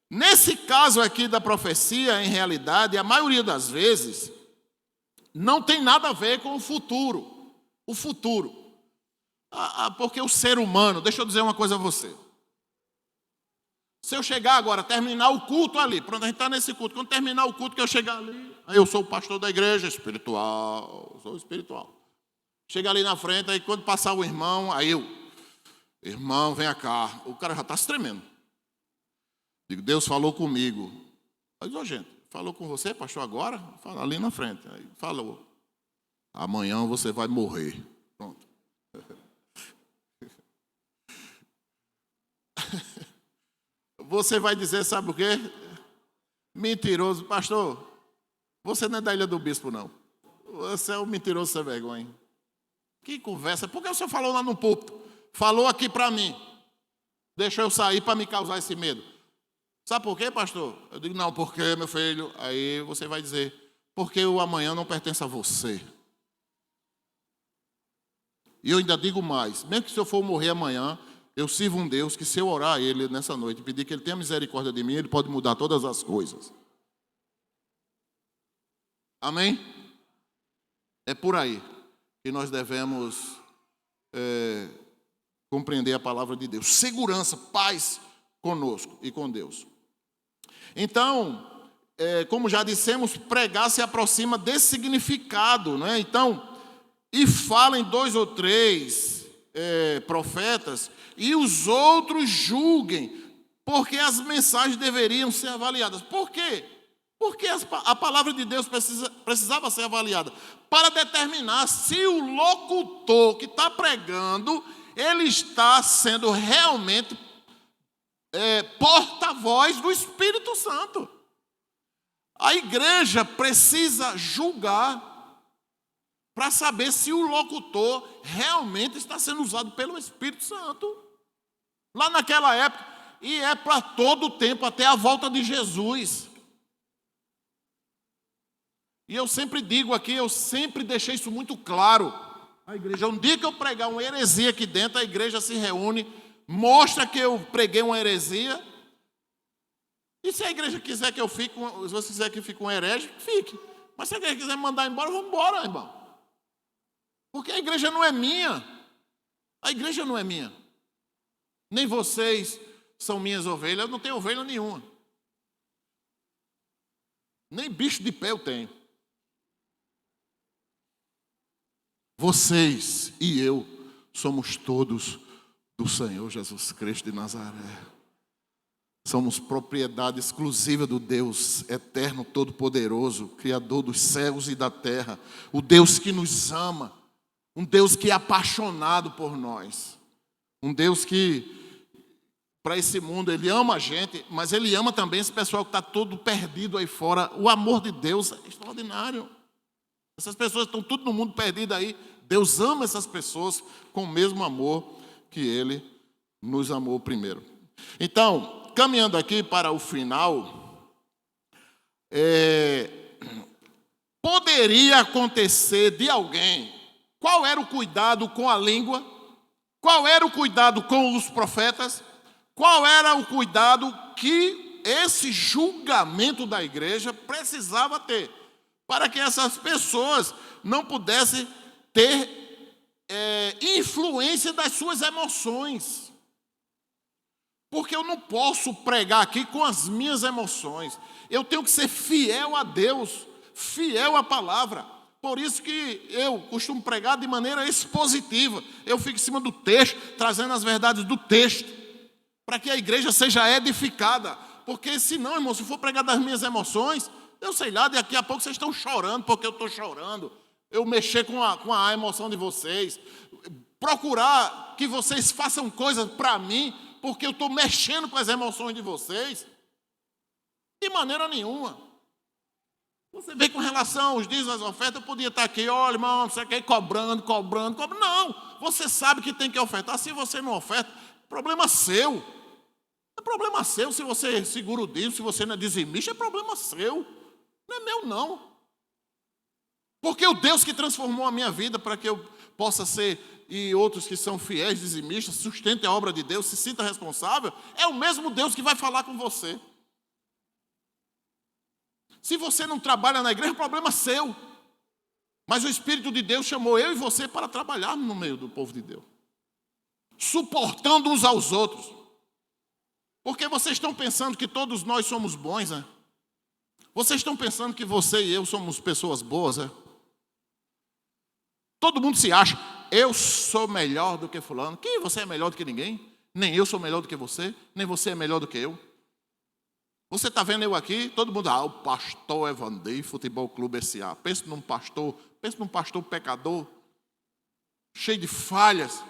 nesse caso aqui da profecia, em realidade, a maioria das vezes, não tem nada a ver com o futuro. O futuro. Porque o ser humano, deixa eu dizer uma coisa a você. Se eu chegar agora, terminar o culto ali, pronto, a gente está nesse culto, quando terminar o culto que eu chegar ali, aí eu sou o pastor da igreja, sou espiritual. Chega ali na frente, aí quando passar o irmão, aí irmão, vem cá, o cara já está se tremendo. Digo, Deus falou comigo. Aí diz, gente, falou com você, pastor, agora? Fala ali na frente. Aí falou. Amanhã você vai morrer. Pronto. Você vai dizer, sabe o quê? Mentiroso. Pastor, você não é da Ilha do Bispo, não. Você é um mentiroso sem vergonha. Que conversa. Por que o senhor falou lá no púlpito? Falou aqui para mim. Deixou eu sair para me causar esse medo. Sabe por quê, pastor? Eu digo, não, por quê, meu filho? Aí você vai dizer, porque o amanhã não pertence a você. E eu ainda digo mais, mesmo que se eu for morrer amanhã, eu sirvo um Deus que se eu orar a Ele nessa noite e pedir que Ele tenha misericórdia de mim, Ele pode mudar todas as coisas. Amém? É por aí que nós devemos compreender a palavra de Deus. Segurança, paz conosco e com Deus. Então, como já dissemos, pregar se aproxima desse significado, né? Então, e falem 2 ou 3 profetas, e os outros julguem, porque as mensagens deveriam ser avaliadas. Por quê? Porque a palavra de Deus precisava ser avaliada para determinar se o locutor que está pregando, ele está sendo realmente porta-voz do Espírito Santo. A igreja precisa julgar para saber se o locutor realmente está sendo usado pelo Espírito Santo. Lá naquela época, e é para todo o tempo, até a volta de Jesus. E eu sempre digo aqui, eu sempre deixei isso muito claro. A igreja, um dia que eu pregar uma heresia aqui dentro, a igreja se reúne, mostra que eu preguei uma heresia. E se a igreja quiser que eu fique, se você quiser que eu fique um herege, fique. Mas se a igreja quiser me mandar embora, vamos embora, irmão. Porque a igreja não é minha. A igreja não é minha. Nem vocês são minhas ovelhas. Eu não tenho ovelha nenhuma. Nem bicho de pé eu tenho. Vocês e eu somos todos do Senhor Jesus Cristo de Nazaré. Somos propriedade exclusiva do Deus eterno, todo-poderoso, Criador dos céus e da terra. O Deus que nos ama. Um Deus que é apaixonado por nós. Um Deus que, para esse mundo, Ele ama a gente, mas Ele ama também esse pessoal que está todo perdido aí fora. O amor de Deus é extraordinário. Essas pessoas estão tudo no mundo perdido aí. Deus ama essas pessoas com o mesmo amor que Ele nos amou primeiro. Então, caminhando aqui para o final, poderia acontecer de alguém. Qual era o cuidado com a língua? Qual era o cuidado com os profetas? Qual era o cuidado que esse julgamento da igreja precisava ter? Para que essas pessoas não pudessem ter influência das suas emoções. Porque eu não posso pregar aqui com as minhas emoções. Eu tenho que ser fiel a Deus, fiel à palavra. Por isso que eu costumo pregar de maneira expositiva. Eu fico em cima do texto, trazendo as verdades do texto, para que a igreja seja edificada. Porque senão, irmão, se for pregar das minhas emoções, eu sei lá, daqui a pouco vocês estão chorando porque eu estou chorando. Eu mexer com a emoção de vocês. Procurar que vocês façam coisas para mim, porque eu estou mexendo com as emoções de vocês. De maneira nenhuma. Você vê com relação aos dízimos, às ofertas, eu podia estar aqui, olha, irmão, você quer ir cobrando. Não, você sabe que tem que ofertar. Se você não oferta, problema seu. É problema seu se você segura o dízimo, se você não é dizimista, é problema seu. Não é meu, não. Porque o Deus que transformou a minha vida para que eu possa ser, e outros que são fiéis, dizimistas, sustentem a obra de Deus, se sinta responsável, é o mesmo Deus que vai falar com você. Se você não trabalha na igreja, é problema seu. Mas o Espírito de Deus chamou eu e você para trabalharmos no meio do povo de Deus. Suportando uns aos outros. Porque vocês estão pensando que todos nós somos bons, né? Vocês estão pensando que você e eu somos pessoas boas, né? Todo mundo se acha, eu sou melhor do que fulano. Que você é melhor do que ninguém? Nem eu sou melhor do que você, nem você é melhor do que eu. Você está vendo eu aqui, todo mundo, o pastor Evandir, Futebol Clube S.A. Pensa num pastor pecador, cheio de falhas,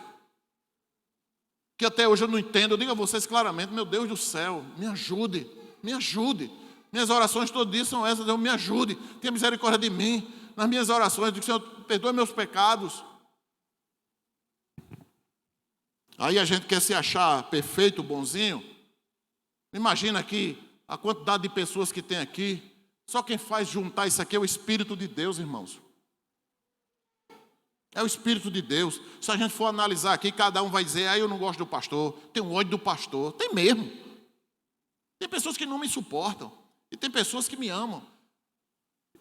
que até hoje eu não entendo. Eu digo a vocês claramente, meu Deus do céu, me ajude, me ajude. Minhas orações todo dia são essas, Deus me ajude, tenha misericórdia de mim. Nas minhas orações, eu digo, Senhor, perdoe meus pecados. Aí a gente quer se achar perfeito, bonzinho. Imagina aqui, a quantidade de pessoas que tem aqui, só quem faz juntar isso aqui é o Espírito de Deus, irmãos. É o Espírito de Deus. Se a gente for analisar aqui, cada um vai dizer, eu não gosto do pastor, tenho ódio do pastor. Tem mesmo. Tem pessoas que não me suportam. E tem pessoas que me amam.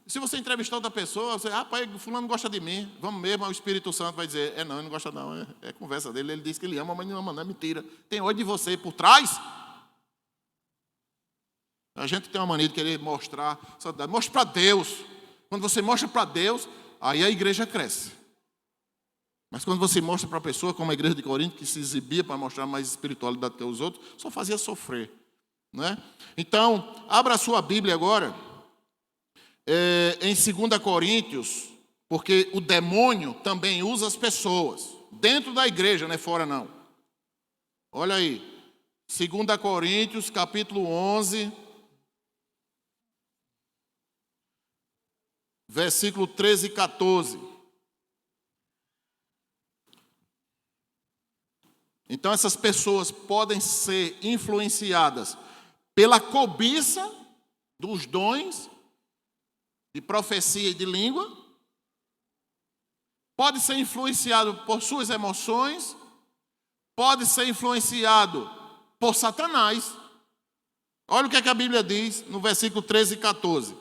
Se você entrevistar outra pessoa, você, pai, fulano gosta de mim, vamos mesmo, o Espírito Santo vai dizer, não, ele não gosta não, é conversa dele, ele diz que ele ama, mas não ama, não é mentira. Tem ódio de você por trás. A gente tem uma mania de querer mostrar santidade. Mostra para Deus. Quando você mostra para Deus, aí a igreja cresce. Mas quando você mostra para a pessoa, como a igreja de Corinto, que se exibia para mostrar mais espiritualidade que os outros, só fazia sofrer. Não é? Então, abra a sua Bíblia agora, em 2 Coríntios, porque o demônio também usa as pessoas, dentro da igreja, não é fora não. Olha aí, 2 Coríntios, capítulo 11, versículo 13 e 14. Então essas pessoas podem ser influenciadas pela cobiça dos dons de profecia e de língua, pode ser influenciado por suas emoções, pode ser influenciado por Satanás. Olha o que a Bíblia diz no versículo 13 e 14.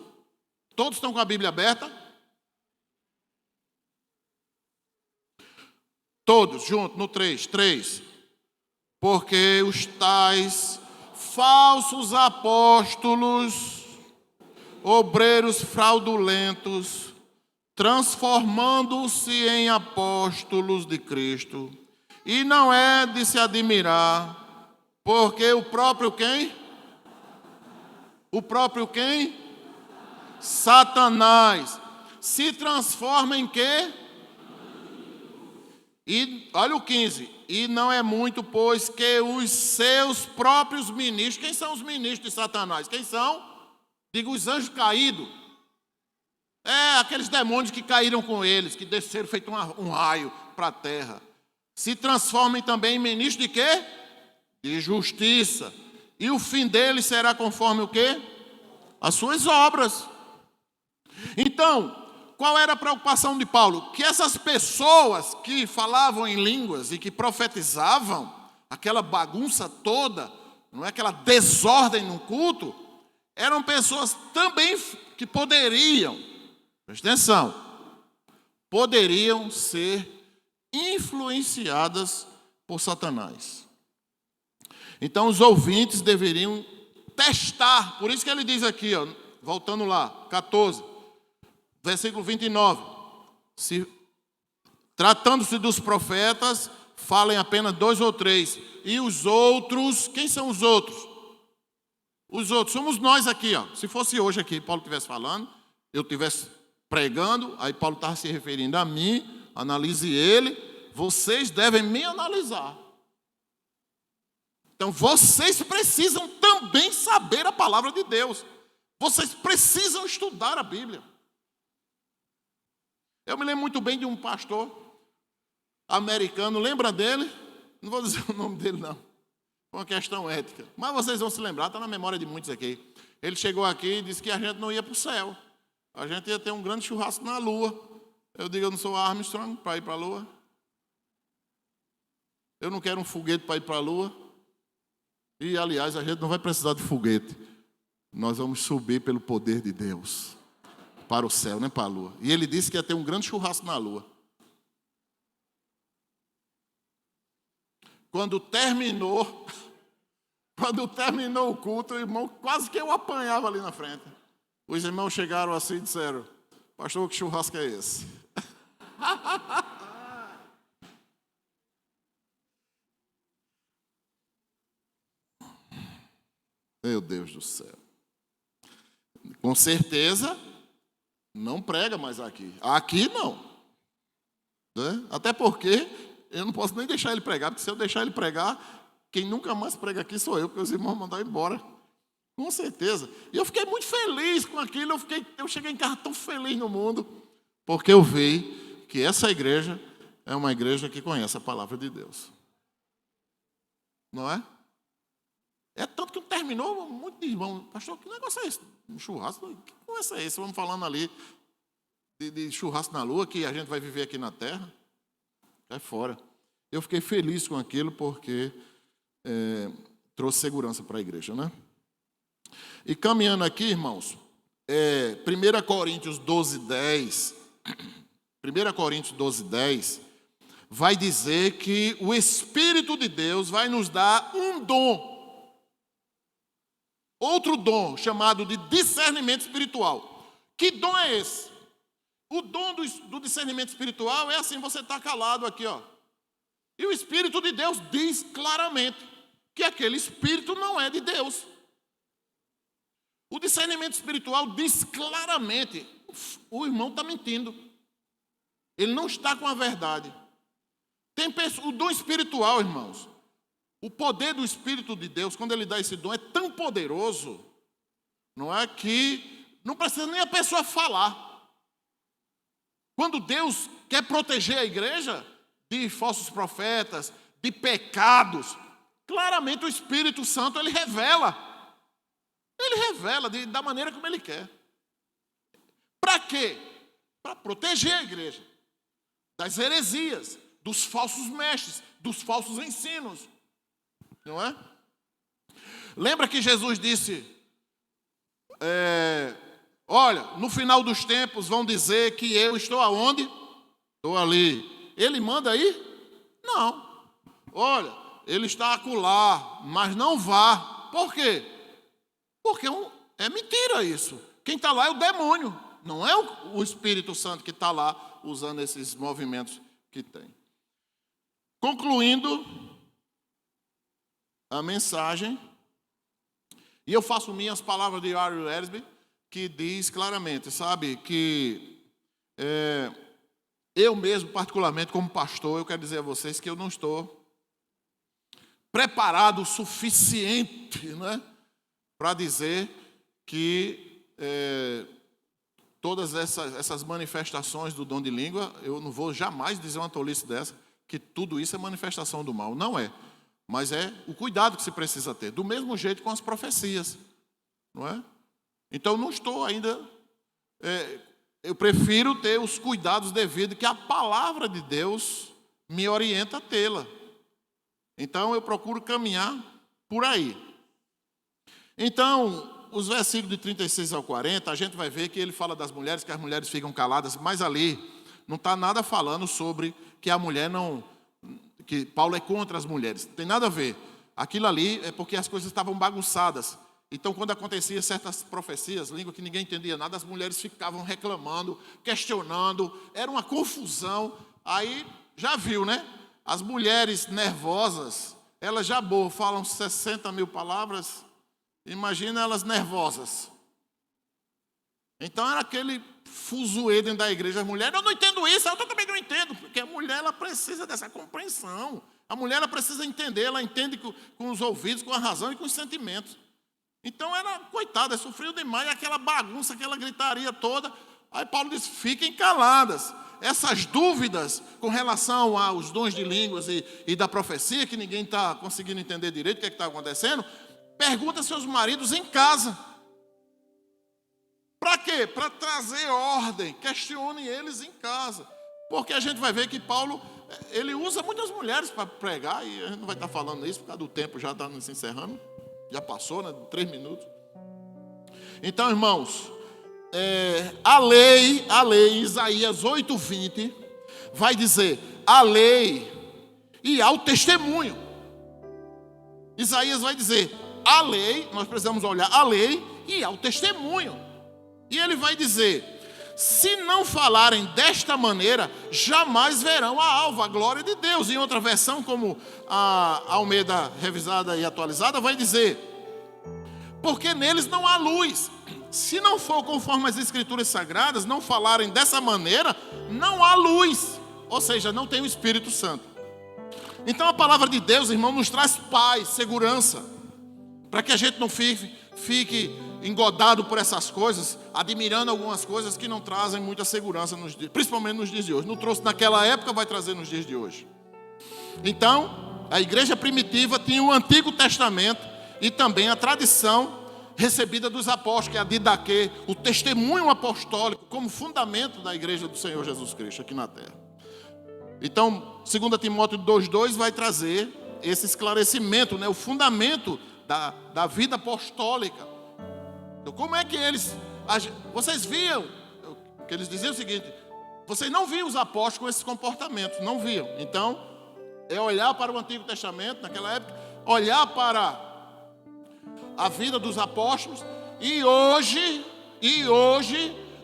Todos estão com a Bíblia aberta? Todos, juntos, no 3. 3. Porque os tais falsos apóstolos, obreiros fraudulentos, transformando-se em apóstolos de Cristo. E não é de se admirar, porque o próprio quem? O próprio quem? Satanás. Se transforma em quê? E olha o 15. E não é muito, pois que os seus próprios ministros, quem são os ministros de Satanás? Quem são? Digo, os anjos caídos. Aqueles demônios que caíram com eles, que desceram feito um raio para a terra. Se transformem também em ministros de quê? De justiça. E o fim deles será conforme o quê? As suas obras. Então, qual era a preocupação de Paulo? Que essas pessoas que falavam em línguas e que profetizavam, aquela bagunça toda, não é, aquela desordem no culto, eram pessoas também que poderiam, presta atenção, poderiam ser influenciadas por Satanás. Então os ouvintes deveriam testar, por isso que ele diz aqui, ó, voltando lá, 14, versículo 29. Tratando-se dos profetas, falem apenas 2 ou 3. E os outros, quem são os outros? Os outros somos nós aqui, ó. Se fosse hoje aqui, Paulo estivesse falando, eu estivesse pregando, aí Paulo estava se referindo a mim, analise ele, vocês devem me analisar. Então vocês precisam também saber a palavra de Deus. Vocês precisam estudar a Bíblia. Eu me lembro muito bem de um pastor americano, lembra dele? Não vou dizer o nome dele não, é uma questão ética, mas vocês vão se lembrar, está na memória de muitos aqui. Ele chegou aqui e disse que a gente não ia para o céu, a gente ia ter um grande churrasco na lua. Eu digo, eu não sou Armstrong para ir para a lua, eu não quero um foguete para ir para a lua, e aliás a gente não vai precisar de foguete, nós vamos subir pelo poder de Deus para o céu, nem para a lua. E ele disse que ia ter um grande churrasco na lua. Quando terminou o culto, o irmão, quase que eu apanhava ali na frente. Os irmãos chegaram assim e disseram, pastor, que churrasco é esse? Meu Deus do céu. Com certeza, não prega mais aqui. Aqui não. Né? Até porque eu não posso nem deixar ele pregar, porque se eu deixar ele pregar, quem nunca mais prega aqui sou eu, porque os irmãos mandaram embora. Com certeza. E eu fiquei muito feliz com aquilo, eu cheguei em casa tão feliz no mundo, porque eu vi que essa igreja é uma igreja que conhece a palavra de Deus. Não é? É tanto que terminou, muito irmão, pastor, que negócio é esse? Um churrasco? Que conversa é esse? Vamos falando ali de churrasco na lua, que a gente vai viver aqui na terra. É fora. Eu fiquei feliz com aquilo porque trouxe segurança para a igreja, né? E caminhando aqui, irmãos, 1 Coríntios 12:10, 1 Coríntios 12:10, vai dizer que o Espírito de Deus vai nos dar um dom. outro dom chamado de discernimento espiritual. Que dom é esse? O dom do discernimento espiritual é assim, você está calado aqui, ó. E o Espírito de Deus diz claramente que aquele Espírito não é de Deus. O discernimento espiritual diz claramente, o irmão está mentindo. Ele não está com a verdade. O dom espiritual, irmãos, o poder do Espírito de Deus, quando ele dá esse dom, é tão poderoso, não é, que não precisa nem a pessoa falar. Quando Deus quer proteger a igreja de falsos profetas, de pecados, claramente o Espírito Santo, ele revela. Ele revela da maneira como ele quer. Para quê? Para proteger a igreja das heresias, dos falsos mestres, dos falsos ensinos. Não é? Lembra que Jesus disse, olha, no final dos tempos vão dizer que eu estou aonde? Estou ali. Ele manda aí? Não. Olha, ele está acolá, mas não vá. Por quê? Porque é mentira isso. Quem está lá é o demônio. Não é o Espírito Santo que está lá usando esses movimentos que tem. Concluindo a mensagem, e eu faço minhas palavras de R. Ersby, que diz claramente, sabe, que eu mesmo, particularmente como pastor, eu quero dizer a vocês que eu não estou preparado o suficiente, né, para dizer que todas essas manifestações do dom de língua, eu não vou jamais dizer uma tolice dessa, que tudo isso é manifestação do mal. Não é. Mas é o cuidado que se precisa ter. Do mesmo jeito com as profecias. Não é? Então, não estou ainda... eu prefiro ter os cuidados devidos, que a palavra de Deus me orienta a tê-la. Então, eu procuro caminhar por aí. Então, os versículos de 36 ao 40, a gente vai ver que ele fala das mulheres, que as mulheres ficam caladas, mas ali não está nada falando sobre que a mulher não... que Paulo é contra as mulheres. Não tem nada a ver. Aquilo ali é porque as coisas estavam bagunçadas. Então, quando acontecia certas profecias, língua que ninguém entendia nada, as mulheres ficavam reclamando, questionando, era uma confusão. Aí, já viu, né? As mulheres nervosas, elas já falam 60 mil palavras, imagina elas nervosas. Então, era aquele fuzuê dentro da igreja. As mulheres, eu não entendo isso, eu também não entendo, porque a mulher, ela precisa dessa compreensão. A mulher, ela precisa entender, ela entende com os ouvidos, com a razão e com os sentimentos. Então, ela, coitada, sofreu demais, aquela bagunça, aquela gritaria toda. Aí Paulo diz, fiquem caladas. Essas dúvidas com relação aos dons de línguas e da profecia, que ninguém está conseguindo entender direito o que está acontecendo, pergunta aos seus maridos em casa. Para quê? Para trazer ordem. Questionem eles em casa. Porque a gente vai ver que Paulo, ele usa muitas mulheres para pregar, e a gente não vai estar falando isso, por causa do tempo já está se encerrando. Já passou, né? 3 minutos. Então, irmãos, a lei, Isaías 8:20, vai dizer, a lei e ao testemunho. Isaías vai dizer, a lei, nós precisamos olhar a lei e ao testemunho. E ele vai dizer, se não falarem desta maneira, jamais verão a alva, a glória de Deus. Em outra versão, como a Almeida revisada e atualizada, vai dizer, porque neles não há luz. Se não for conforme as escrituras sagradas, não falarem dessa maneira, não há luz. Ou seja, não tem o Espírito Santo. Então a palavra de Deus, irmão, nos traz paz, segurança, para que a gente não fique engodado por essas coisas, admirando algumas coisas que não trazem muita segurança, principalmente nos dias de hoje. Não trouxe naquela época, vai trazer nos dias de hoje. Então, a igreja primitiva tinha o Antigo Testamento e também a tradição recebida dos apóstolos, que é a didaquê, o testemunho apostólico, como fundamento da igreja do Senhor Jesus Cristo aqui na terra. Então, 2 Timóteo 2:2 vai trazer esse esclarecimento, né, o fundamento da vida apostólica. Então, como é que vocês viam, que eles diziam o seguinte, vocês não viam os apóstolos com esses comportamentos, não viam. Então, é olhar para o Antigo Testamento, naquela época, olhar para a vida dos apóstolos, e hoje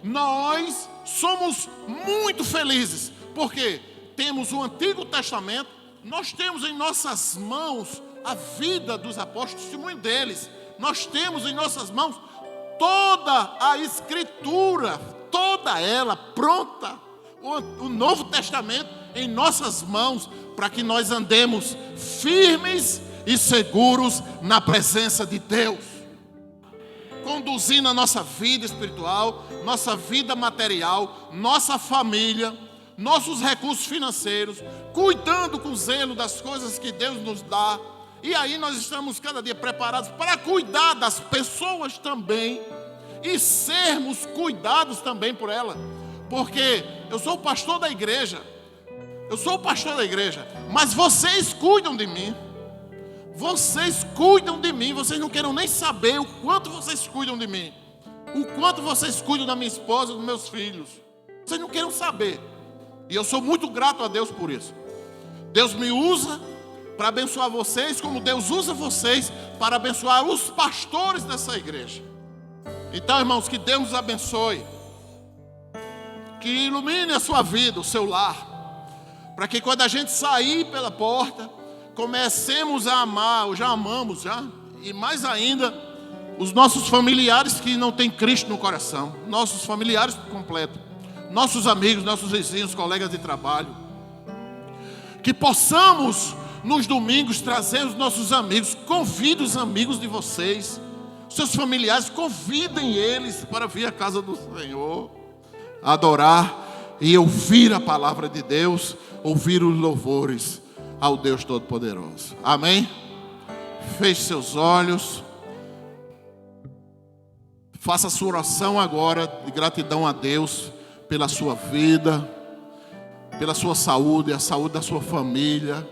nós somos muito felizes, porque temos o Antigo Testamento, nós temos em nossas mãos a vida dos apóstolos, o testemunho deles, nós temos em nossas mãos toda a Escritura, toda ela pronta, o Novo Testamento em nossas mãos, para que nós andemos firmes e seguros na presença de Deus, conduzindo a nossa vida espiritual, nossa vida material, nossa família, nossos recursos financeiros, cuidando com zelo das coisas que Deus nos dá. E aí nós estamos cada dia preparados para cuidar das pessoas também e sermos cuidados também por ela, porque eu sou o pastor da igreja, mas vocês cuidam de mim. Vocês cuidam de mim, vocês não querem nem saber o quanto vocês cuidam de mim, o quanto vocês cuidam da minha esposa, dos meus filhos. Vocês não querem saber. E eu sou muito grato a Deus por isso. Deus me usa para abençoar vocês, como Deus usa vocês para abençoar os pastores dessa igreja. Então, irmãos, que Deus nos abençoe, que ilumine a sua vida, o seu lar, para que quando a gente sair pela porta, comecemos a amar, ou já amamos já, e mais ainda, os nossos familiares que não têm Cristo no coração, nossos familiares por completo, nossos amigos, nossos vizinhos, colegas de trabalho, que possamos nos domingos trazer os nossos amigos. Convide os amigos de vocês, seus familiares, convidem eles para vir à casa do Senhor, adorar e ouvir a palavra de Deus, ouvir os louvores ao Deus Todo-Poderoso. Amém? Feche seus olhos. Faça a sua oração agora de gratidão a Deus pela sua vida, pela sua saúde, a saúde da sua família.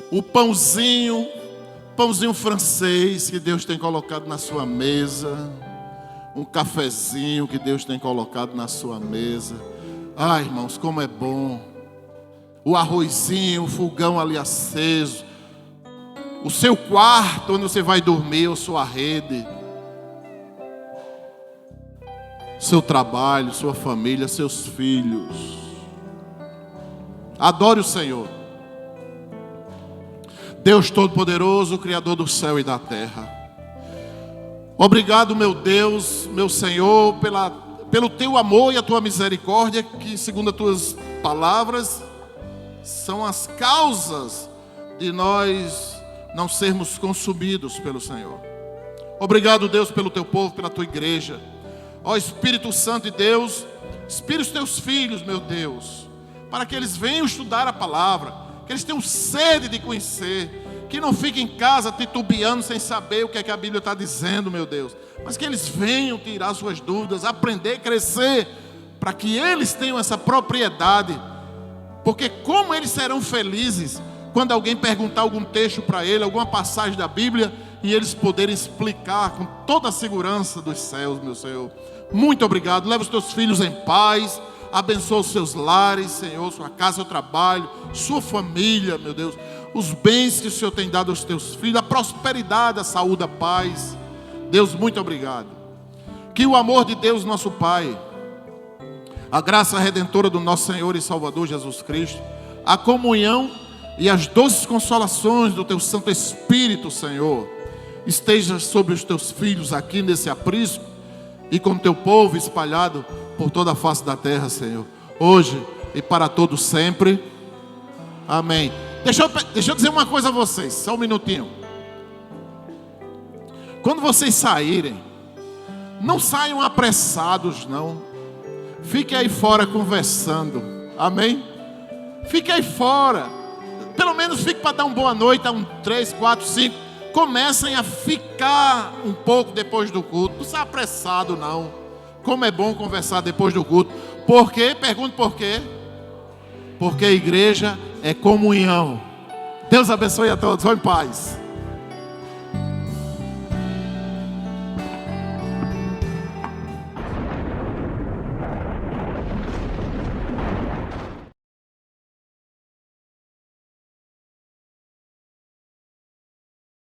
O pãozinho francês que Deus tem colocado na sua mesa. Um cafezinho que Deus tem colocado na sua mesa. Ai, irmãos, como é bom. O arrozinho, o fogão ali aceso. O seu quarto onde você vai dormir, ou sua rede. Seu trabalho, sua família, seus filhos. Adore o Senhor. Deus Todo-Poderoso, Criador do céu e da terra. Obrigado, meu Deus, meu Senhor, pelo teu amor e a tua misericórdia, que segundo as tuas palavras, são as causas de nós não sermos consumidos pelo Senhor. Obrigado, Deus, pelo teu povo, pela tua igreja. Ó Espírito Santo de Deus, inspira os teus filhos, meu Deus, para que eles venham estudar a palavra, que eles tenham sede de conhecer, que não fiquem em casa titubeando sem saber o que é que a Bíblia está dizendo, meu Deus, mas que eles venham tirar suas dúvidas, aprender, crescer, para que eles tenham essa propriedade, porque como eles serão felizes quando alguém perguntar algum texto para ele, alguma passagem da Bíblia, e eles poderem explicar com toda a segurança dos céus, meu Senhor. Muito obrigado. Leva os teus filhos em paz, abençoa os seus lares, Senhor, sua casa, seu trabalho, sua família, meu Deus, os bens que o Senhor tem dado aos teus filhos, a prosperidade, a saúde, a paz. Deus, muito obrigado. Que o amor de Deus, nosso Pai, a graça redentora do nosso Senhor e Salvador Jesus Cristo, a comunhão e as doces consolações do teu Santo Espírito, Senhor, esteja sobre os teus filhos aqui nesse aprisco e com o teu povo espalhado por toda a face da terra, Senhor, hoje e para todos sempre. Amém. Deixa eu dizer uma coisa a vocês, só um minutinho. Quando vocês saírem, não saiam apressados, não. Fiquem aí fora conversando. Amém? Fiquem aí fora. Pelo menos fique para dar uma boa noite a 3, 4, 5. Comecem a ficar um pouco depois do culto. Não seja apressado, não. Como é bom conversar depois do culto. Por quê? Pergunto por quê. Porque a igreja é comunhão. Deus abençoe a todos. Vão em paz.